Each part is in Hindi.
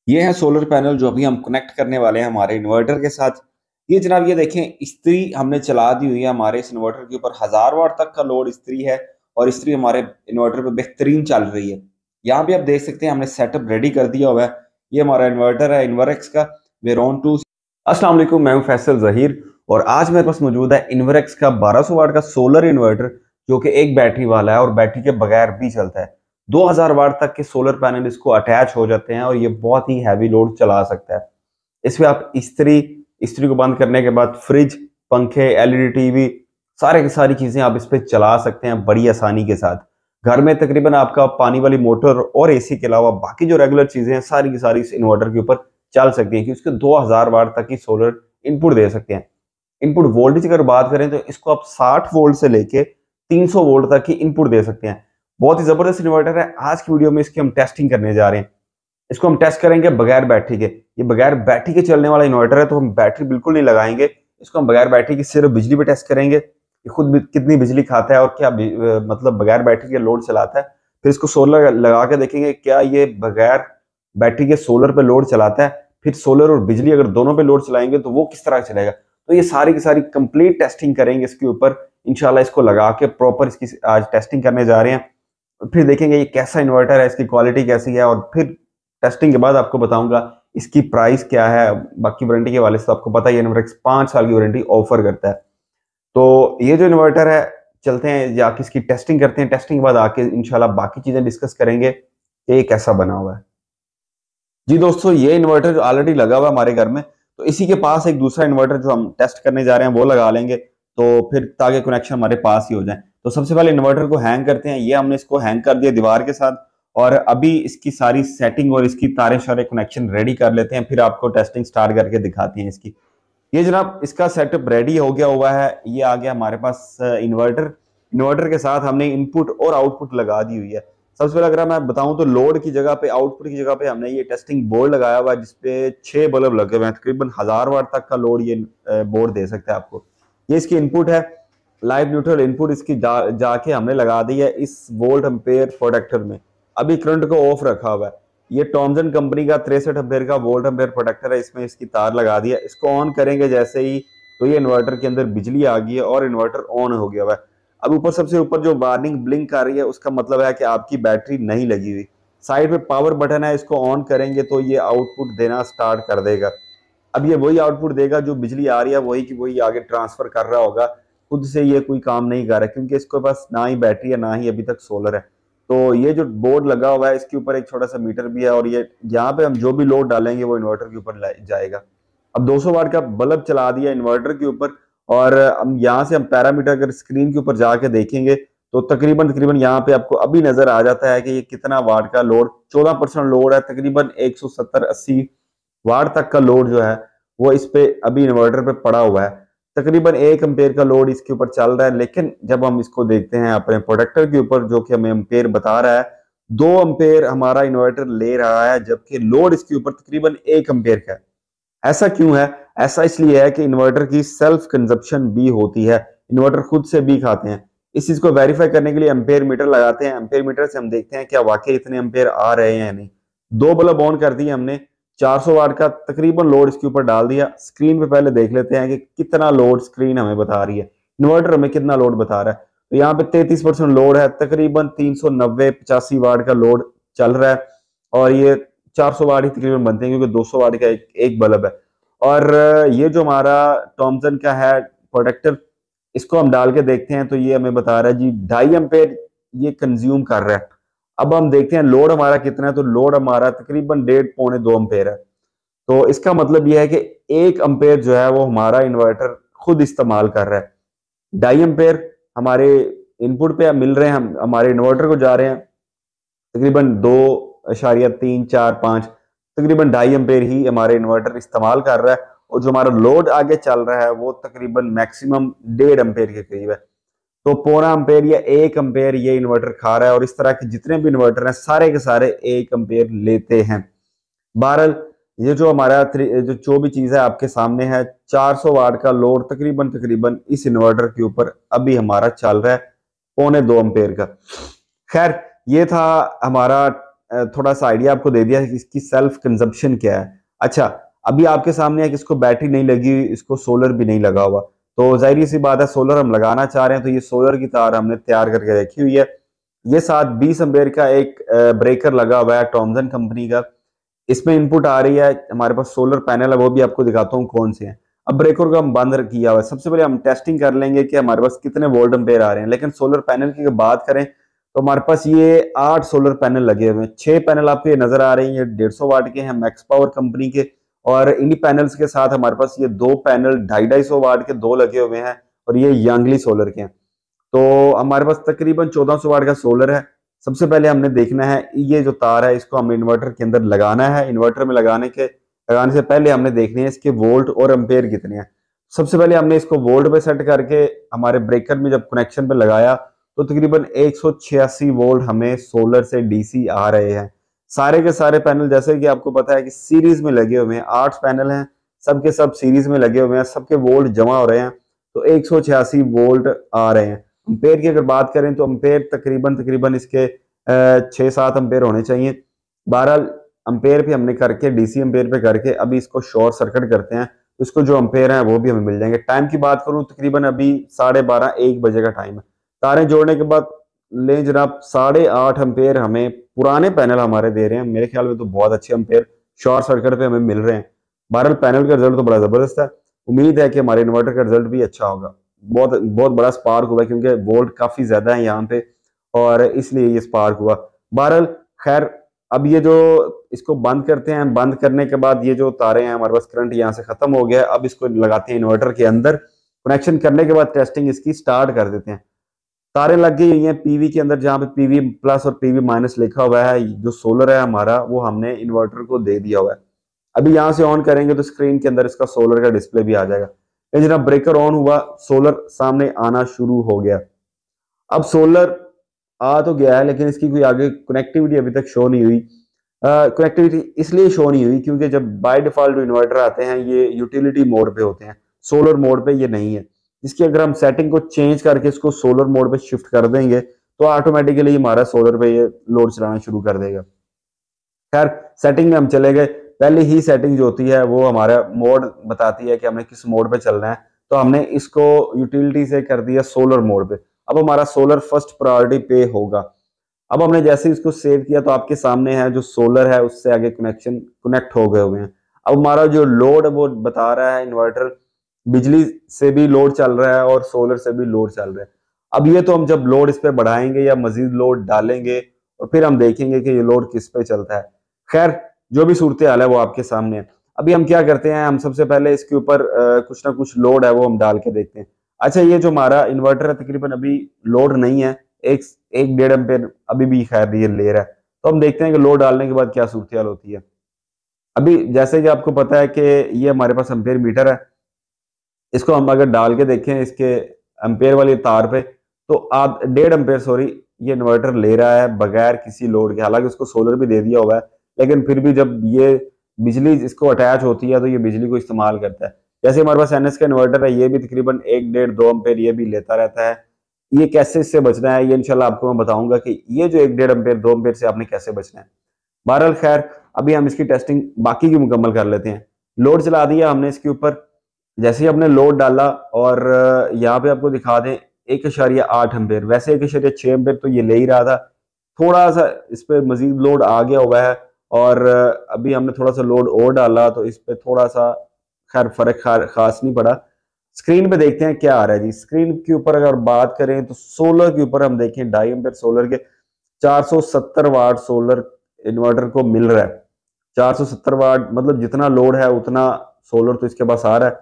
ये है सोलर पैनल जो अभी हम कनेक्ट करने वाले हैं हमारे इन्वर्टर के साथ। ये जनाब ये देखें इस्त्री हमने चला दी हुई है हमारे इस इन्वर्टर के ऊपर 1000 वाट तक का लोड इस्त्री है और इस्त्री हमारे इन्वर्टर पे बेहतरीन चल रही है। यहाँ भी आप देख सकते हैं हमने सेटअप रेडी कर दिया हुआ है। ये हमारा इन्वर्टर है इन्वरेक्स का वेरोन 2। अस्सलाम वालेकुम, मैं हूं फैसल जहीर और आज मेरे पास मौजूद है इन्वरेक्स का 1200 वाट का सोलर इन्वर्टर जो कि एक बैटरी वाला है और बैटरी के बगैर भी चलता है। 2000 वाट तक के सोलर पैनल इसको अटैच हो जाते हैं और ये बहुत ही हैवी लोड चला सकता है। इसमें आप इस्त्री को बंद करने के बाद फ्रिज, पंखे, एलईडी टीवी सारे की सारी चीजें आप इस पे चला सकते हैं बड़ी आसानी के साथ। घर में तकरीबन आपका पानी वाली मोटर और एसी के अलावा बाकी जो रेगुलर चीजें हैं सारी की सारी इस इन्वर्टर के ऊपर चल सकती हैं कि उसके 2000 वाट तक की सोलर इनपुट दे सकते हैं। इनपुट वोल्टेज अगर बात करें तो इसको आप 60 वोल्ट से लेके 300 वोल्ट तक की इनपुट दे सकते हैं। बहुत ही जबरदस्त इन्वर्टर है। आज की वीडियो में इसकी हम टेस्टिंग करने जा रहे हैं। इसको हम टेस्ट करेंगे बगैर बैटरी के। ये बगैर बैटरी के चलने वाला इन्वर्टर है तो हम बैटरी बिल्कुल नहीं लगाएंगे। इसको हम बगैर बैटरी की सिर्फ बिजली पे टेस्ट करेंगे कि खुद कितनी बिजली खाता है और क्या मतलब बगैर बैटरी के लोड चलाता है। फिर इसको सोलर लगा के देखेंगे क्या ये बगैर बैटरी के सोलर पे लोड चलाता है। फिर सोलर और बिजली अगर दोनों पे लोड चलाएंगे तो वो किस तरह चलेगा। तो ये सारी की सारी कंप्लीट टेस्टिंग करेंगे इसके ऊपर। इंशाल्लाह इसको लगा के प्रॉपर इसकी आज टेस्टिंग करने जा रहे हैं। फिर देखेंगे ये कैसा इन्वर्टर है, इसकी क्वालिटी कैसी है और फिर टेस्टिंग के बाद आपको बताऊंगा इसकी प्राइस क्या है। बाकी वारंटी के वाले से तो आपको पता है इन्वर्टर 5 साल की वारंटी ऑफर करता है। तो ये जो इन्वर्टर है चलते हैं जाके इसकी टेस्टिंग करते हैं। टेस्टिंग के बाद आके इंशाल्लाह बाकी चीजें डिस्कस करेंगे कि ये कैसा बना हुआ है। जी दोस्तों, ये इन्वर्टर ऑलरेडी लगा हुआ है हमारे घर में, तो इसी के पास एक दूसरा इन्वर्टर जो हम टेस्ट करने जा रहे हैं वो लगा लेंगे तो फिर ताकि कनेक्शन हमारे पास ही हो जाए। तो सबसे पहले इन्वर्टर को हैंग करते हैं। ये हमने इसको हैंग कर दिया दीवार के साथ और अभी इसकी सारी सेटिंग और इसकी तारे शारे कनेक्शन रेडी कर लेते हैं। फिर आपको टेस्टिंग स्टार्ट करके दिखाते हैं इसकी। ये जनाब इसका सेटअप रेडी हो गया हुआ है। ये आ गया हमारे पास इन्वर्टर। इन्वर्टर के साथ हमने इनपुट और आउटपुट लगा दी हुई है। सबसे पहले अगर मैं बताऊं तो लोड की जगह पे, आउटपुट की जगह पे हमने ये टेस्टिंग बोर्ड लगाया हुआ है जिसपे 6 बल्ब लगे हुए हैं। तकरीबन 1000 वाट तक का लोड ये बोर्ड दे सकता है आपको। ये इसकी इनपुट है। लाइव न्यूट्रल इनपुट इसकी जाके हमने लगा दी है इस वोल्ट एम्पेयर प्रोटेक्टर में। अभी करंट को ऑफ रखा हुआ है। ये टॉमसन कंपनी का 63 एम्पेयर का वोल्ट एम्पेयर प्रोटेक्टर है। इसमें इसकी तार लगा दी है। इसको ऑन करेंगे जैसे ही तो ये इन्वर्टर के अंदर बिजली आ गई है और इन्वर्टर ऑन हो गया हुआ है। अब ऊपर सबसे ऊपर जो वार्निंग ब्लिंक आ रही है उसका मतलब है कि आपकी बैटरी नहीं लगी हुई। साइड पे पावर बटन है, इसको ऑन करेंगे तो ये आउटपुट देना स्टार्ट कर देगा। अब ये वही आउटपुट देगा जो बिजली आ रही है वही की वही आगे ट्रांसफर कर रहा होगा। खुद से ये कोई काम नहीं कर रहा क्योंकि इसके पास ना ही बैटरी है ना ही अभी तक सोलर है। तो ये जो बोर्ड लगा हुआ है इसके ऊपर एक छोटा सा मीटर भी है और ये यहाँ पे हम जो भी लोड डालेंगे वो इन्वर्टर के ऊपर जाएगा। अब 200 वाट का बल्ब चला दिया इन्वर्टर के ऊपर और हम यहाँ से हम पैरामीटर अगर स्क्रीन के ऊपर जाके देखेंगे तो तकरीबन तकरीबन यहाँ पे आपको अभी नजर आ जाता है कि ये कितना वाट का लोड 14% लोड है। तकरीबन 170-80 वाट तक का लोड जो है वो इस पे अभी इन्वर्टर पे पड़ा हुआ है। तकरीबन 1 एम्पेयर का लोड इसके ऊपर चल रहा है। लेकिन जब हम इसको देखते हैं अपने प्रोटेक्टर के ऊपर जो कि हमें एम्पेयर बता रहा है 2 एम्पेयर हमारा इन्वर्टर ले रहा है जबकि लोड इसके ऊपर तकरीबन 1 एम्पेयर का है। ऐसा क्यों है? ऐसा इसलिए है कि इन्वर्टर की सेल्फ कंजप्शन भी होती है। इन्वर्टर खुद से भी खाते हैं। इस चीज को वेरीफाई करने के लिए एम्पेयर मीटर लगाते हैं। एम्पेयर मीटर से हम देखते हैं क्या वाकई इतने एम्पेयर आ रहे हैं या नहीं। 2 बल्ब ऑन कर दिए हमने। 400 वाट का तकरीबन लोड इसके ऊपर डाल दिया। स्क्रीन पे पहले देख लेते हैं कि कितना लोड स्क्रीन हमें बता रही है, इन्वर्टर हमें कितना लोड बता रहा है। तो यहाँ पे 33% लोड है। तकरीबन 390-85 वाट का लोड चल रहा है और ये 400 वाट ही तकरीबन बनते हैं क्योंकि 200 वाट का एक बल्ब है। और ये जो हमारा टॉमसन का है प्रोटेक्टर इसको हम डाल के देखते हैं तो ये हमें बता रहा है जी 2.5 एम्पेयर ये कंज्यूम कर रहा है। अब हम देखते हैं लोड हमारा कितना है तो लोड हमारा तकरीबन 1.5-पौने 2 एम्पेयर है। तो इसका मतलब यह है कि 1 एम्पेयर जो है वो हमारा इन्वर्टर खुद इस्तेमाल कर रहा है। 2.5 एम्पेयर हमारे इनपुट पे मिल रहे हैं, हम हमारे इन्वर्टर को जा रहे हैं तकरीबन 2.345 तकरीबन 2.5 एम्पेयर ही हमारे इन्वर्टर इस्तेमाल कर रहा है और जो हमारा लोड आगे चल रहा है वो तकरीबन मैक्सिमम 1.5 एम्पेयर के करीब है। तो 0.25 एम्पेयर या 1 एम्पेयर ये इन्वर्टर खा रहा है और इस तरह के जितने भी इन्वर्टर हैं सारे के सारे 1 एम्पेयर लेते हैं। बहरहाल ये जो हमारा जो भी चीज है आपके सामने है 400 वाट का लोड तकरीबन तकरीबन इस इन्वर्टर के ऊपर अभी हमारा चल रहा है 0.25 एम्पेयर का। खैर ये था हमारा थोड़ा सा आइडिया आपको दे दिया कि इसकी सेल्फ कंजप्शन क्या है। अच्छा, अभी आपके सामने है कि इसको बैटरी नहीं लगी, इसको सोलर भी नहीं लगा हुआ, तो जाहिर सी बात है सोलर हम लगाना चाह रहे हैं, तो ये सोलर की तार हमने तैयार करके रखी हुई है। ये साथ 20 एम्पेयर का एक ब्रेकर लगा हुआ है टॉमसन कंपनी का। इसमें इनपुट आ रही है, हमारे पास सोलर पैनल है, वो भी आपको दिखाता हूँ कौन से हैं। अब ब्रेकर को हम बंद किया हुआ है। सबसे पहले हम टेस्टिंग कर लेंगे कि हमारे पास कितने वोल्ट एम्पेयर आ रहे हैं। लेकिन सोलर पैनल की बात करें तो हमारे पास ये 8 सोलर पैनल लगे हुए हैं। 6 पैनल आपको ये नजर आ रहे हैं, ये 150 वाट के हैं, मैक्स पावर कंपनी के। और इन्हीं पैनल्स के साथ हमारे पास ये 2 पैनल 250 वाट के 2 लगे हुए हैं, और ये यांगली सोलर के हैं। तो हमारे पास तकरीबन 1400 वाट का सोलर है। सबसे पहले हमने देखना है ये जो तार है, इसको हम इन्वर्टर के अंदर लगाना है। इन्वर्टर में लगाने से पहले हमने देखनी है इसके वोल्ट और एम्पेयर कितने हैं। सबसे पहले हमने इसको वोल्ट पे सेट करके हमारे ब्रेकर में जब कनेक्शन पे लगाया तो तकरीबन 186 वोल्ट हमें सोलर से डीसी आ रहे हैं। सारे के सारे पैनल, जैसे कि आपको पता है कि सीरीज में लगे हुए हैं, 8 पैनल हैं, सबके सब सीरीज में लगे हुए हैं, सबके वोल्ट जमा हो रहे हैं, तो 186 वोल्ट आ रहे हैं। अम्पेयर की अगर बात करें तो अम्पेयर तकरीबन इसके 6-7 अम्पेयर होने चाहिए। 12 अम्पेयर पे हमने करके, डीसी अम्पेयर पे करके अभी इसको शॉर्ट सर्किट करते हैं, तो इसको जो अम्पेयर है वो भी हमें मिल जाएंगे। टाइम की बात करूं तकरीबन अभी 12:30-1 बजे का टाइम है। तारें जोड़ने के बाद ले जनाब 8.5 अम्पेयर हमें पुराने पैनल हमारे दे रहे हैं। मेरे ख्याल में तो बहुत अच्छे अम्पेयर शॉर्ट सर्किट पे हमें मिल रहे हैं। बहरहाल पैनल का रिजल्ट तो बड़ा जबरदस्त है। उम्मीद है कि हमारे इन्वर्टर का रिजल्ट भी अच्छा होगा। बहुत बहुत बड़ा स्पार्क हुआ क्योंकि वोल्ट काफी ज्यादा है यहाँ पे, और इसलिए ये स्पार्क हुआ। बहरहाल खैर, अब ये जो इसको बंद करते हैं, बंद करने के बाद ये जो तारे हैं हमारे पास, करंट यहाँ से खत्म हो गया है। अब इसको लगाते हैं इन्वर्टर के अंदर। कनेक्शन करने के बाद टेस्टिंग इसकी स्टार्ट कर देते हैं। तारे लग गई हुई हैं पीवी के अंदर, जहां पे पीवी प्लस और पीवी माइनस लिखा हुआ है। जो सोलर है हमारा वो हमने इन्वर्टर को दे दिया हुआ है। अभी यहां से ऑन करेंगे तो स्क्रीन के अंदर इसका सोलर का डिस्प्ले भी आ जाएगा। ये जनाब ब्रेकर ऑन हुआ, सोलर सामने आना शुरू हो गया। अब सोलर आ तो गया है, लेकिन इसकी कोई आगे कनेक्टिविटी अभी तक शो नहीं हुई। कनेक्टिविटी इसलिए शो नहीं हुई क्योंकि जब बाय डिफॉल्ट इन्वर्टर आते हैं ये यूटिलिटी मोड पे होते हैं, सोलर मोड पे ये नहीं है। इसकी अगर हम सेटिंग को चेंज करके इसको सोलर मोड पे शिफ्ट कर देंगे तो ऑटोमेटिकली हमारा सोलर पे ये लोड चलाना शुरू कर देगा। खैर, सेटिंग में हम चले गए। पहले ही सेटिंग जो होती है वो हमारा मोड बताती है कि हमने किस मोड पे चलना है, तो हमने इसको यूटिलिटी से कर दिया सोलर मोड पे। अब हमारा सोलर फर्स्ट प्रायोरिटी पे होगा। अब हमने जैसे इसको सेव किया तो आपके सामने है जो सोलर है उससे आगे कनेक्ट हो गए हुए हैं। अब हमारा जो लोड है वो बता रहा है इन्वर्टर, बिजली से भी लोड चल रहा है और सोलर से भी लोड चल रहा है। अब ये तो हम जब लोड इस पे बढ़ाएंगे या मजीद लोड डालेंगे और फिर हम देखेंगे कि ये लोड किस पे चलता है। खैर, जो भी सूरत हाल है वो आपके सामने है। अभी हम क्या करते हैं, हम सबसे पहले इसके ऊपर कुछ ना कुछ लोड है वो हम डाल के देखते हैं। अच्छा, ये जो हमारा इन्वर्टर है तकरीबन अभी लोड नहीं है, एक 1-1.5 एम्पेयर अभी भी खैर ये ले रहा है। तो हम देखते हैं कि लोड डालने के बाद क्या सूरत हाल होती है। अभी जैसे कि आपको पता है कि ये हमारे पास एम्पेयर मीटर है, इसको हम अगर डाल के देखें इसके एम्पेयर वाली तार पे, तो आप 1.5 एम्पेयर ये इन्वर्टर ले रहा है बगैर किसी लोड के। हालांकि उसको सोलर भी दे दिया हुआ है, लेकिन फिर भी जब ये बिजली इसको अटैच होती है तो ये बिजली को इस्तेमाल करता है। जैसे हमारे पास एनएस का इन्वर्टर है, ये भी तकरीबन 1-1.5-2 एम्पेयर ये भी लेता रहता है। ये कैसे इससे बचना है, ये इंशाल्लाह आपको मैं बताऊंगा कि ये जो 1-1.5 एम्पेयर 2 एम्पेयर से आपने कैसे बचना है। बहरहाल खैर, अभी हम इसकी टेस्टिंग बाकी की मुकम्मल कर लेते हैं। लोड चला दिया हमने इसके ऊपर। जैसे ही हमने लोड डाला और यहाँ पे आपको दिखा दें 1.8 एम्पेयर, वैसे 1.6 एम्पेयर तो ये ले ही रहा था। थोड़ा सा इस पे मजीद लोड आ गया हुआ है, और अभी हमने थोड़ा सा लोड और डाला तो इस पे थोड़ा सा खैर फर्क खास नहीं पड़ा। स्क्रीन पे देखते हैं क्या आ रहा है जी। स्क्रीन के ऊपर अगर बात करें तो सोलर के ऊपर हम देखें 2.5 एम्पेयर सोलर के 470 वाट सोलर इन्वर्टर को मिल रहा है। 470 वाट मतलब जितना लोड है उतना सोलर तो इसके पास आ रहा है,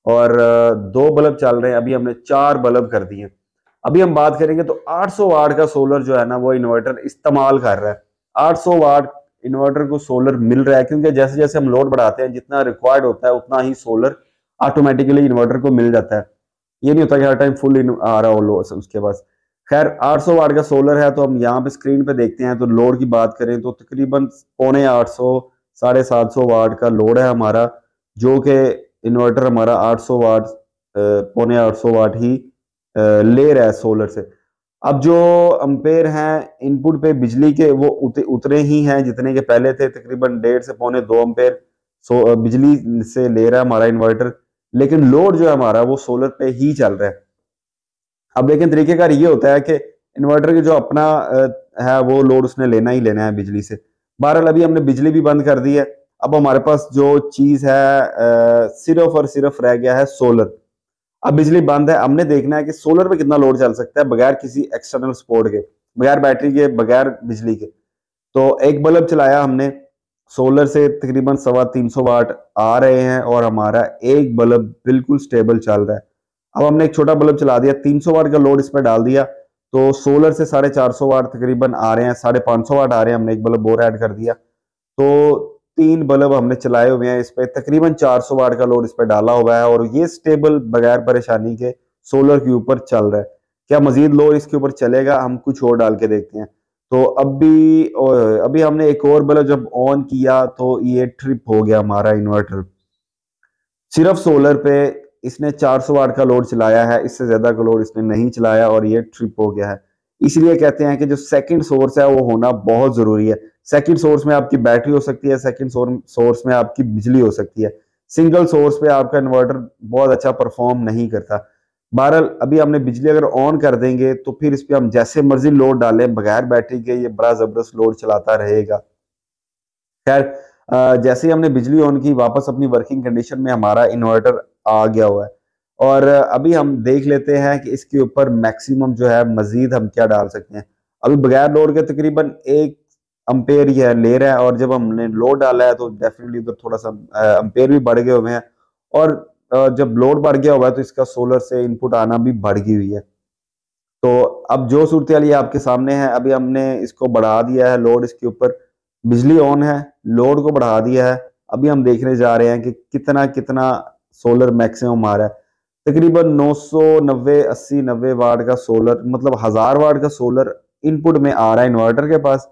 और 2 बल्ब चल रहे हैं। अभी हमने 4 बल्ब कर दिए। अभी हम बात करेंगे तो 800 वाट का सोलर जो है ना वो इन्वर्टर इस्तेमाल कर रहा है। 800 वाट इन्वर्टर को सोलर मिल रहा है, क्योंकि जैसे जैसे हम लोड बढ़ाते हैं जितना रिक्वायर्ड होता है उतना ही सोलर ऑटोमेटिकली इन्वर्टर को मिल जाता है। ये नहीं होता कि हर टाइम फुल आ रहा हो लोड उसके पास। खैर, 800 वाट का सोलर है। तो हम यहाँ पे स्क्रीन पे देखते हैं तो लोड की बात करें तो तकरीबन 750 750 वाट का लोड है हमारा, जो कि इन्वर्टर हमारा 800 वाट 750 वाट ही ले रहा है सोलर से। अब जो अम्पेयर हैं इनपुट पे बिजली के वो उतने ही हैं जितने के पहले थे, तकरीबन 1.5 से पौने 2 अम्पेयर बिजली से ले रहा है हमारा इन्वर्टर, लेकिन लोड जो है हमारा वो सोलर पे ही चल रहा है। अब लेकिन तरीकेकार ये होता है कि इन्वर्टर की जो अपना है वो लोड उसने लेना ही लेना है बिजली से। बहरहाल अभी हमने बिजली भी बंद कर दी है। अब हमारे पास जो चीज है सिर्फ और सिर्फ रह गया है सोलर। अब बिजली बंद है, हमने देखना है कि सोलर पे कितना लोड चल सकता है बगैर किसी एक्सटर्नल सपोर्ट के, बगैर बैटरी के, बगैर बिजली के। तो एक बल्ब चलाया हमने सोलर से, तकरीबन 350 वाट आ रहे हैं और हमारा एक बल्ब बिल्कुल स्टेबल चल रहा है। अब हमने एक छोटा बल्ब चला दिया, 300 वाट का लोड इस पर डाल दिया, तो सोलर से 450 वाट तकरीबन आ रहे हैं, 550 वाट आ रहे हैं। हमने एक बल्ब और ऐड कर दिया, तो 3 बल्ब हमने चलाए हुए हैं इस पे, तकरीबन 400 वाट का लोड इस पे डाला हुआ है और ये स्टेबल बगैर परेशानी के सोलर के ऊपर चल रहा है। क्या मजीद लोड इसके ऊपर चलेगा? हम कुछ और डाल के देखते हैं। तो अभी हमने एक और बल्ब जब ऑन किया तो ये ट्रिप हो गया हमारा इन्वर्टर। सिर्फ सोलर पे इसने 400 वाट का लोड चलाया है, इससे ज्यादा का लोड इसने नहीं चलाया और ये ट्रिप हो गया है। इसलिए कहते हैं कि जो सेकंड सोर्स है वो होना बहुत जरूरी है। सेकंड सोर्स में आपकी बैटरी हो सकती है, सेकंड सोर्स में आपकी बिजली हो सकती है। सिंगल सोर्स पे आपका इन्वर्टर बहुत अच्छा परफॉर्म नहीं करता। बहरहाल अभी हमने बिजली अगर ऑन कर देंगे तो फिर इस पे हम जैसे मर्जी लोड डालें बगैर बैटरी के, ये बड़ा जबरदस्त लोड चलाता रहेगा। खैर जैसे ही हमने बिजली ऑन की, वापस अपनी वर्किंग कंडीशन में हमारा इन्वर्टर आ गया हुआ है। और अभी हम देख लेते हैं कि इसके ऊपर मैक्सिमम जो है मजीद हम क्या डाल सकते हैं। अभी बगैर लोड के तकरीबन 1 अम्पेयर यह ले रहा है और जब हमने लोड डाला है तो डेफिनेटली उधर थोड़ा सा अम्पेयर भी बढ़ गए हुए हैं। और जब लोड बढ़ गया हुआ है तो इसका सोलर से इनपुट आना भी बढ़ गई हुई है। तो अब जो सूरत ये आपके सामने है, अभी हमने इसको बढ़ा दिया है लोड इसके ऊपर, बिजली ऑन है, लोड को बढ़ा दिया है। अभी हम देखने जा रहे हैं कि कितना कितना सोलर मैक्सिमम आ रहा है। तकरीबन 990 80 90 वाट का सोलर, मतलब 1000 वाट का सोलर इनपुट में आ रहा है इन्वर्टर के पास।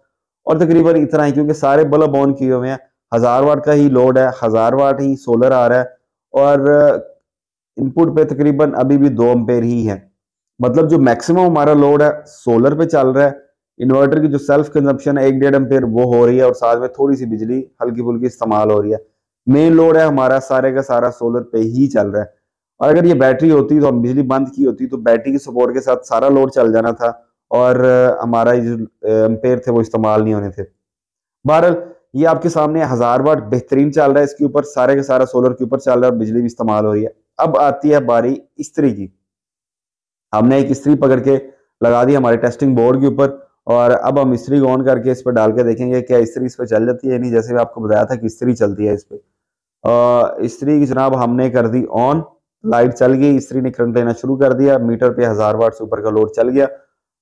और तकरीबन इतना ही, क्योंकि सारे बल्ब ऑन किए हुए हैं, 1000 वाट का ही लोड है, 1000 वाट ही सोलर आ रहा है। और इनपुट पे तकरीबन अभी भी 2 अम्पेयर ही है। मतलब जो मैक्सिमम हमारा लोड है सोलर पे चल रहा है। इन्वर्टर की जो सेल्फ कंजप्शन है 1-1.5 अम्पेयर वो हो रही है और साथ में थोड़ी सी बिजली हल्की फुल्की इस्तेमाल हो रही है। मेन लोड है हमारा सारे का सारा सोलर पे ही चल रहा है। और अगर ये बैटरी होती तो हम बिजली बंद की होती तो बैटरी की सपोर्ट के साथ सारा लोड चल जाना था और हमारा जो एम्पेयर थे वो इस्तेमाल नहीं होने थे। बहरहाल ये आपके सामने 1000 वाट बेहतरीन चल रहा है, इसके ऊपर सारे का सारा सोलर के ऊपर चल रहा है और बिजली भी इस्तेमाल हो रही है। अब आती है बारी इस्त्री की। हमने एक इस्त्री पकड़ के लगा दी हमारे टेस्टिंग बोर्ड के ऊपर और अब हम इस्त्री को ऑन करके इस पर डाल के देखेंगे क्या इस्त्री इस पर चल जाती है। नहीं, जैसे मैं आपको बताया था कि इस्त्री चलती है इस पर। इस्त्री की जनाब हमने कर दी ऑन, लाइट चल गई, इस्त्री ने करंट लेना शुरू कर दिया, मीटर पे 1000 वाट से ऊपर का लोड चल गया।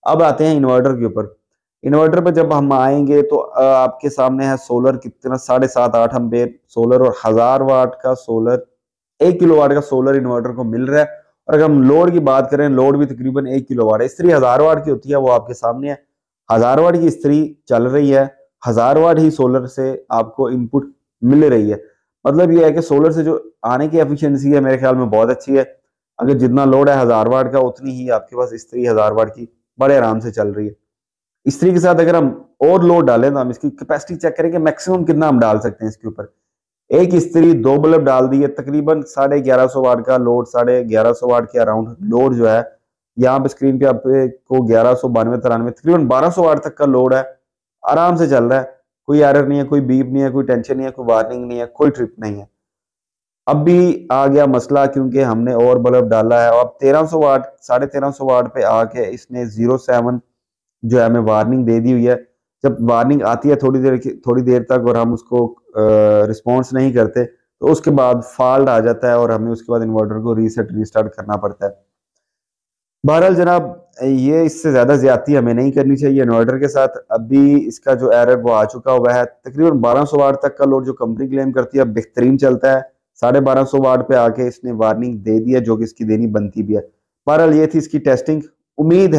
अब आते हैं इन्वर्टर के ऊपर। इन्वर्टर पे जब हम आएंगे तो आपके सामने है सोलर कितना 7.5-8 अम्पेयर सोलर और 1000 वाट का सोलर, 1 किलोवाट का सोलर इन्वर्टर को मिल रहा है। और अगर हम लोड की बात करें, लोड भी तकरीबन 1 किलोवाट है। इस्त्री 1000 वाट की होती है, वो आपके सामने है। 1000 वाट की इस्त्री चल रही है, 1000 वाट ही सोलर से आपको इनपुट मिल रही है। मतलब ये है कि सोलर से जो आने की एफिशिएंसी है मेरे ख्याल में बहुत अच्छी है। अगर जितना लोड है 1000 वाट का उतनी ही आपके पास इस्त्री 1000 वाट की बड़े आराम से चल रही है। इस्त्री के साथ अगर हम और लोड डालें तो हम इसकी कैपेसिटी चेक करें कि मैक्सिमम कितना हम डाल सकते हैं इसके ऊपर। एक इस्त्री 2 बल्ब डाल दिए, तकरीबन 1150 वाट का लोड, 1150 वाट के अराउंड लोड जो है यहाँ पे स्क्रीन पे आपको 1192-93 तकरीबन 1200 वाट तक का लोड है। आराम से चल रहा है, कोई एरर नहीं है, कोई बीप नहीं है, कोई टेंशन नहीं है, कोई वार्निंग नहीं है, कोई ट्रिप नहीं है। अब भी आ गया मसला क्योंकि हमने और बल्ब डाला है और अब 1300 वाट 1350 वाट पे आके इसने 07 जो है हमें वार्निंग दे दी हुई है। जब वार्निंग आती है थोड़ी देर तक और हम उसको रिस्पॉन्स नहीं करते तो उसके बाद फॉल्ट आ जाता है और हमें उसके बाद इन्वर्टर को रीसेट रीस्टार्ट करना पड़ता है। बहरहाल जनाब ये इससे ज्यादा ज्यादती हमें नहीं करनी चाहिए इन्वर्टर के साथ। अभी इसका जो एरर वो आ चुका हुआ है, तकरीबन 1200 वाट तक का लोड जो कंपनी क्लेम करती है बेहतरीन चलता है। 1250 वाट पे आके इसने वार्निंग दे दी है जो कि इसकी देनी बनती भी है। बहरहाल ये थी इसकी टेस्टिंग। उम्मीद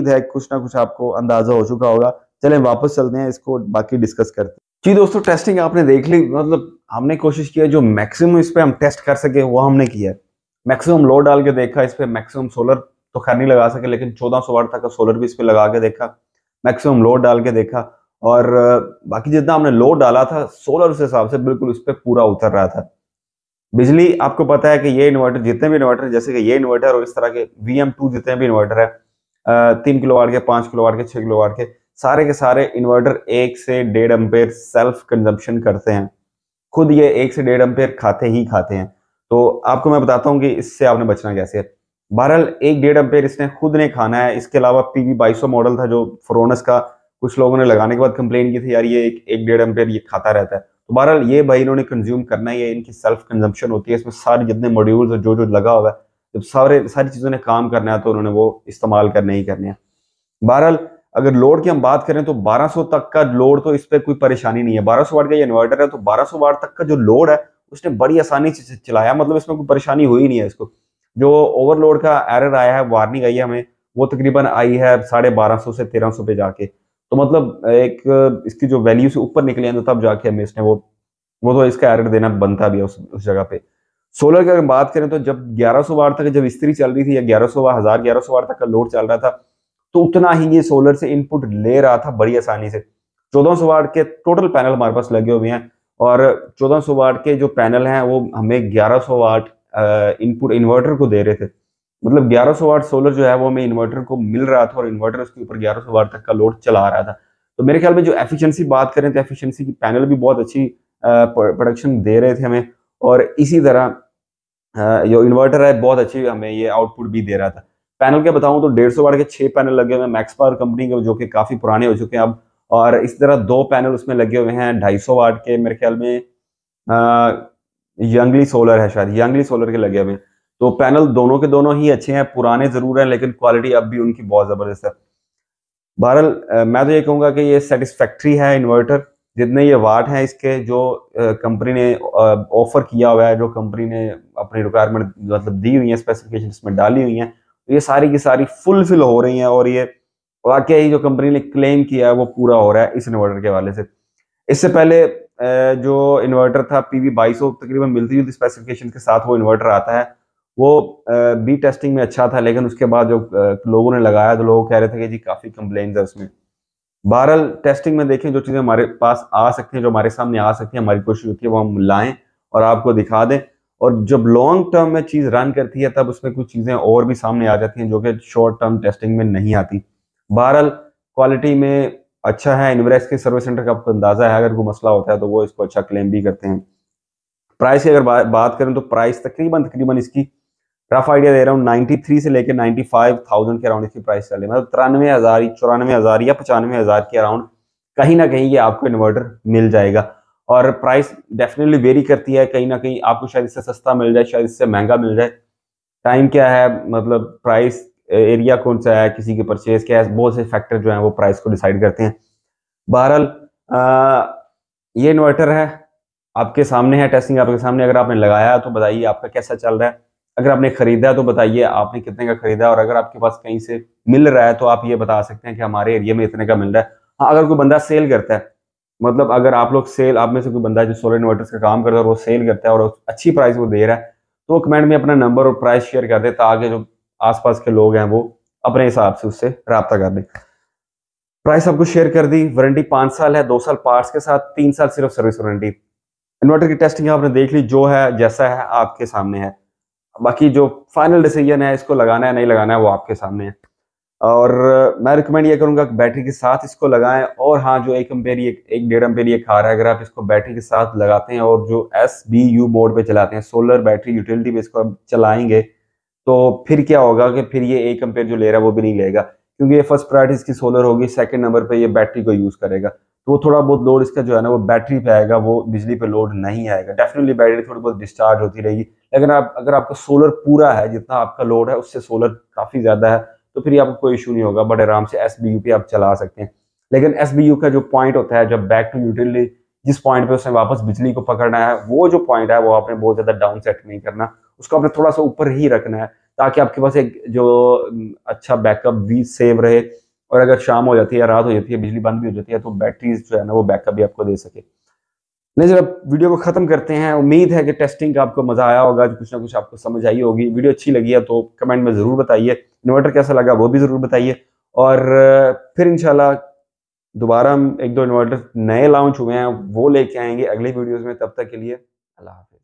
है कुछ ना कुछ आपको अंदाजा हो चुका होगा। चलें वापस चलते हैं, इसको बाकी डिस्कस करते हैं। जी दोस्तों, टेस्टिंग आपने देख ली। मतलब हमने कोशिश की है जो मैक्सिमम इस पे हम टेस्ट कर सके वो हमने किया है। मैक्सिमम लोड डाल के देखा, इस पे मैक्सिमम सोलर तो खैर नहीं लगा सके, लेकिन 1400 वाट तक का सोलर भी इस पे लगा के देखा, मैक्सिमम लोड डाल के देखा, और बाकी जितना हमने लोड डाला था सोलर उस हिसाब से बिल्कुल उस पर पूरा उतर रहा था। बिजली आपको पता है कि ये इन्वर्टर, जितने भी इन्वर्टर, जैसे कि ये इन्वर्टर और इस तरह के VM2 जितने भी इन्वर्टर है, 3 किलोवाट के, 5 किलोवाट के, 6 किलोवाट के सारे इन्वर्टर 1 से 1.5 एम्पेयर सेल्फ कंजम्पशन करते हैं। खुद ये 1 से 1.5 एम्पेयर खाते ही खाते हैं। तो आपको मैं बताता हूँ कि इससे आपने बचना कैसे है। बहरहाल 1 1.5 एम्पेयर इसने खुद ने खाना है। इसके अलावा PV2200 मॉडल था जो फ्रोनस का, कुछ लोगों ने लगाने के बाद कंप्लेन की थी यार ये 1 1.5 एम्पेयर ये खाता रहता है। तो बहरहाल ये भाई इन्होंने कंज्यूम करना ही है, इनकी सेल्फ कंजम्पशन होती है, इसमें सारे जितने मॉड्यूल्स और जो जो लगा हुआ है, जब सारी चीजों ने काम करना है तो उन्होंने वो इस्तेमाल करने ही करने हैं। बहरहाल अगर लोड की हम बात करें तो 1200 तक का लोड तो इस पर कोई परेशानी नहीं है। 1200 वाट का ये इन्वर्टर है, तो 1200 वाट तक का जो लोड है उसने बड़ी आसानी से चलाया, मतलब इसमें कोई परेशानी हुई नहीं है इसको। जो ओवरलोड का एरर आया है, वार्निंग आई है हमें, वो तकरीबन आई है 1250 से 1300 पे जाके। तो मतलब एक इसकी जो वैल्यू से ऊपर निकले हैं तो तब जाके हमें इसने वो तो इसका एरर देना बनता भी है उस जगह पे। सोलर की अगर बात करें तो जब 1100 वाट तक जब इस्त्री चल रही थी, या 1100 वाट तक का लोड चल रहा था, तो उतना ही ये सोलर से इनपुट ले रहा था बड़ी आसानी से। 1400 वाट के टोटल पैनल हमारे पास लगे हुए हैं, और 1400 वाट के जो पैनल हैं वो हमें 1100 वाट इनपुट इन्वर्टर को दे रहे थे। मतलब 1100 वाट सोलर जो है वो हमें इन्वर्टर को मिल रहा था, और इन्वर्टर उसके ऊपर 1100 वाट तक का लोड चला रहा था। तो मेरे ख्याल में जो एफिशिएंसी बात करें तो एफिशिएंसी की पैनल भी बहुत अच्छी प्रोडक्शन दे रहे थे हमें, और इसी तरह जो इन्वर्टर है बहुत अच्छी हमें ये आउटपुट भी दे रहा था। पैनल के बताऊं तो 150 वाट के 6 पैनल लगे हुए हैं मैक्स पावर कंपनी के, जो कि काफी पुराने हो चुके हैं अब। और इस तरह 2 पैनल उसमें लगे हुए हैं 250 वाट के, मेरे ख्याल में यंगली सोलर है, शायद यंगली सोलर के लगे हुए हैं। तो पैनल दोनों के दोनों ही अच्छे हैं, पुराने जरूर हैं लेकिन क्वालिटी अब भी उनकी बहुत जबरदस्त है। बहरहाल मैं तो ये कहूंगा कि ये सेटिस्फैक्ट्री है इन्वर्टर, जितने ये वाट हैं इसके, जो कंपनी ने ऑफर किया हुआ है, जो कंपनी ने अपनी रिक्वायरमेंट मतलब दी हुई है, स्पेसिफिकेशन इसमें डाली हुई हैं, तो ये सारी की सारी फुलफिल हो रही हैं, और ये वाकई जो कंपनी ने क्लेम किया है वो पूरा हो रहा है इस इन्वर्टर के हवाले से। इससे पहले जो इन्वर्टर था PV2200 तकरीबन मिलती जुलती स्पेसिफिकेशन के साथ वो इन्वर्टर आता है, वो बी टेस्टिंग में अच्छा था, लेकिन उसके बाद जो लोगों ने लगाया तो लोग कह रहे थे कि जी काफी कंप्लेंट्स है उसमें। बहरहाल टेस्टिंग में देखें, जो चीजें हमारे पास आ सकती हैं, जो हमारे सामने आ सकती हैं, हमारी कोशिश होती है वो हम लाएं और आपको दिखा दें। और जब लॉन्ग टर्म में चीज रन करती है तब उसमें कुछ चीजें और भी सामने आ जाती हैं जो कि शॉर्ट टर्म टेस्टिंग में नहीं आती। बहरहाल क्वालिटी में अच्छा है। इन्वेरेक्स के सर्विस सेंटर का आपको अंदाजा है, अगर कोई मसला होता है तो वो इसको अच्छा क्लेम भी करते हैं। प्राइस की अगर बात करें तो प्राइस तकरीबन तकरीबन इसकी रफ आइडिया दे रहा हूँ 93 से लेकर 95,000 के अराउंड इसकी प्राइस चल रही है, मतलब 93,000, 94,000 या 95,000 के अराउंड कहीं ना कहीं ये आपको इन्वर्टर मिल जाएगा। और प्राइस डेफिनेटली वेरी करती है, कहीं ना कहीं आपको शायद इससे सस्ता मिल जाए, शायद इससे महंगा मिल जाए। टाइम क्या है, मतलब प्राइस, एरिया कौन सा है, किसी की परचेज क्या है, बहुत से फैक्टर जो है वो प्राइस को डिसाइड करते हैं। बहरहाल ये इन्वर्टर है, आपके सामने है, टेस्टिंग आपके सामने। अगर आपने लगाया तो बताइए आपका कैसा चल रहा है। अगर आपने खरीदा तो बताइए आपने कितने का खरीदा है, और अगर आपके पास कहीं से मिल रहा है तो आप ये बता सकते हैं कि हमारे एरिया में इतने का मिल रहा है। हाँ, अगर कोई बंदा सेल करता है, मतलब अगर आप लोग सेल, आप में से कोई बंदा जो सोलर इन्वर्टर्स का काम करता है और वो सेल करता है और अच्छी प्राइस वो दे रहा है, तो वो कमेंट में अपना नंबर और प्राइस शेयर कर दे, ताकि जो आसपास के लोग हैं वो अपने हिसाब से उससे रब्ता कर दें। प्राइस आपको शेयर कर दी। वारंटी 5 साल है, 2 साल पार्ट्स के साथ, 3 साल सिर्फ सर्विस वारंटी। इन्वर्टर की टेस्टिंग आपने देख ली, जो है जैसा है आपके सामने है। बाकी जो फाइनल डिसीजन है इसको लगाना है नहीं लगाना है वो आपके सामने है। और मैं रिकमेंड ये करूंगा कि बैटरी के साथ इसको लगाएं। और हाँ, जो 1 एम्पेयर 1 1.5 एम्पेयर ये खा रहा है, अगर आप इसको बैटरी के साथ लगाते हैं और जो SBU मोड पे चलाते हैं, सोलर बैटरी यूटिलिटी पे इसको आप चलाएंगे, तो फिर क्या होगा कि फिर ये 1 एम्पेयर जो ले रहा है वो भी नहीं लेगा, क्योंकि ये फर्स्ट प्रायोरिटी इसकी सोलर होगी, सेकंड नंबर पे ये बैटरी को यूज करेगा। तो वो थोड़ा बहुत लोड इसका जो है ना वो बैटरी पे आएगा, वो बिजली पे लोड नहीं आएगा। डेफिनेटली बैटरी थोड़ी बहुत डिस्चार्ज होती रहेगी, लेकिन अगर आपका सोलर पूरा है, जितना आपका लोड है उससे सोलर काफी ज्यादा है, तो फिर आपको कोई इशू नहीं होगा, बड़े आराम से SBU पे आप चला सकते हैं। लेकिन SBU का जो पॉइंट होता है, जब बैक टू यूटिलिटी, जिस पॉइंट पे उसने वापस बिजली को पकड़ना है, वो जो पॉइंट है वो आपने बहुत ज्यादा डाउन सेट नहीं करना, उसको आपने थोड़ा सा ऊपर ही रखना है, ताकि आपके पास एक जो अच्छा बैकअप भी सेव रहे। और अगर शाम हो जाती है या रात हो जाती है, बिजली बंद भी हो जाती है, तो बैटरी जो है ना वो बैकअप भी आपको दे सके। नहीं जरा वीडियो को ख़त्म करते हैं। उम्मीद है कि टेस्टिंग का आपको मज़ा आया होगा, कुछ ना कुछ आपको समझ आई होगी। वीडियो अच्छी लगी है तो कमेंट में ज़रूर बताइए। इन्वर्टर कैसा लगा वो भी ज़रूर बताइए। और फिर इंशाल्लाह दोबारा हम 1-2 इन्वर्टर नए लॉन्च हुए हैं वो लेके आएँगे अगली वीडियोज़ में। तब तक के लिए अल्लाह हाफ़िज़।